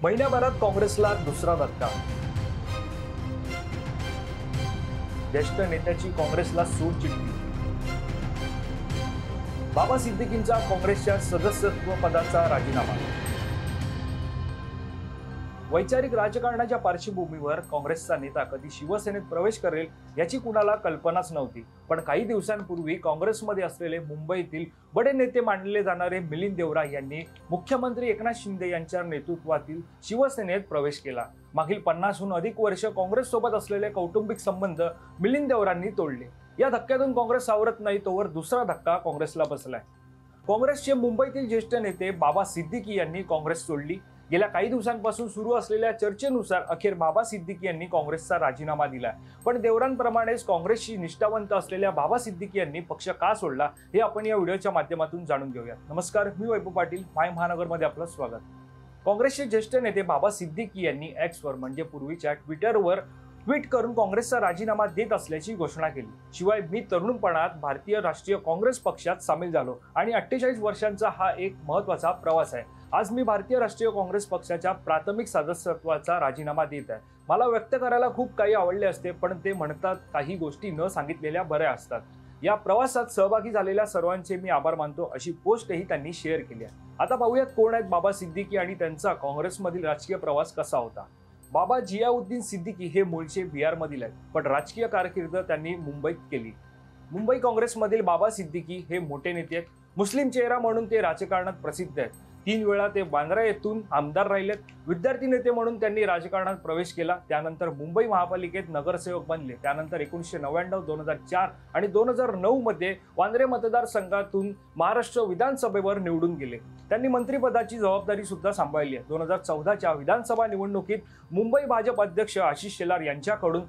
महिन्याभरात काँग्रेसला दुसरा धक्का. ज्येष्ठ नेत्याची काँग्रेसला सूड चिठ्ठी. बाबा सिद्दीकींचा काँग्रेसच्या सदस्यत्व पदाचा राजीनामा. वैचारिक राजकारणाच्या पार्श्वभूमीवर काँग्रेसचा नेता कधी शिवसेनेत प्रवेश करेल याची कुणाला कल्पनाच नव्हती. पण काही दिवसांपूर्वी काँग्रेसमध्ये असलेले मुंबईतील बडे नेते मानले जाणारे मिलिंद देवरा यांनी मुख्यमंत्री एकनाथ शिंदे यांच्या नेतृत्वातील शिवसेनेत प्रवेश केला. मागील 50हून अधिक वर्ष काँग्रेससोबत असलेले कौटुंबिक संबंध मिलिंद देवरांनी तोडले. या धक्क्यातून काँग्रेस सावरत नाही तोवर दुसरा धक्का काँग्रेसला बसलाय. काँग्रेसचे मुंबईतील ज्येष्ठ नेते बाबा सिद्दीकी यांनी काँग्रेस सोडली. गेल्या काही दिवसांपासून सुरू असलेल्या चर्चेनुसार अखेर बाबा सिद्दीकी यांनी काँग्रेसचा राजीनामा दिलाय. पण देवरांप्रमाणेच काँग्रेसशी निष्ठावंत असलेल्या बाबा सिद्दीकी यांनी पक्ष का सोडला हे आपण या व्हिडिओच्या माध्यमातून जाणून घेऊया. नमस्कार, मी वैभव पाटील, माय महानगरमध्ये आपलं स्वागत. काँग्रेसचे ज्येष्ठ नेते बाबा सिद्दीकी यांनी एक्सवर म्हणजे पूर्वीच्या ट्विटरवर ट्विट करून काँग्रेसचा राजीनामा देत असल्याची घोषणा केली. शिवाय मी तरुणपणात भारतीय राष्ट्रीय काँग्रेस पक्षात सामील झालो आणि 48 वर्षांचा हा एक महत्त्वाचा प्रवास आहे. आज मी भारतीय राष्ट्रीय काँग्रेस पक्षाच्या प्राथमिक सदस्यत्वाचा राजीनामा देत आहे. मला व्यक्त करायला खूप काही आवडले असते, पण ते म्हणतात काही गोष्टी न सांगितलेल्या बऱ्या असतात. या प्रवासात सहभागी झालेल्या सर्वांचे मी आभार मानतो, अशी पोस्टही त्यांनी शेअर केली आहे. आता पाहूयात कोण आहेत बाबा सिद्दीकी आणि त्यांचा काँग्रेसमधील राजकीय प्रवास कसा होता. बाबा जियाउद्दीन सिद्दीकी हे मूळचे बिहारमधील आहेत, पण राजकीय कारकीर्द त्यांनी मुंबईत केली. मुंबई काँग्रेसमधील बाबा सिद्दीकी हे मोठे नेते आहेत. मुस्लिम चेहरा म्हणून ते राजकारणात प्रसिद्ध आहेत. 3 वेळा ते बांद्रा येथून आमदार राहिलेत. विद्यार्थी नेते म्हणून त्यांनी राजकारणात प्रवेश केला. त्यानंतर मुंबई महापालिकेत नगरसेवक बनले. त्यानंतर 1999, 2004 आणि 2009 मध्ये वांद्रे मतदारसंघातून महाराष्ट्र विधानसभेवर निवडून गेले. त्यांनी मंत्रिपदाची जबाबदारी सुद्धा सांभाळली आहे. 2014च्या विधानसभा निवडणुकीत मुंबई भाजप अध्यक्ष आशिष शेलार यांच्याकडून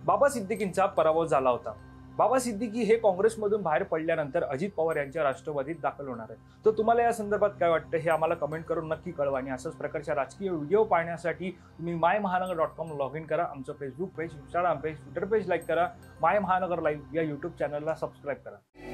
बाबा सिद्दीकींचा पराभव झाला होता. बाबा सिद्दीकी हे काँग्रेसमधून बाहेर पडल्यानंतर अजित पवार यांच्या राष्ट्रवादीत दाखल होणार आहे. तर तुम्हाला या संदर्भात काय वाटतं हे आम्हाला कमेंट करून नक्की कळवा. आणि अशाच प्रकारच्या राजकीय व्हिडिओ पाहण्यासाठी तुम्ही मायमहानगर.com लॉग इन करा. आमचं Facebook page, Instagram page, Twitter page like करा. माय महानगर लाईव्ह या यूट्यूब चॅनलला सबस्क्राईब करा.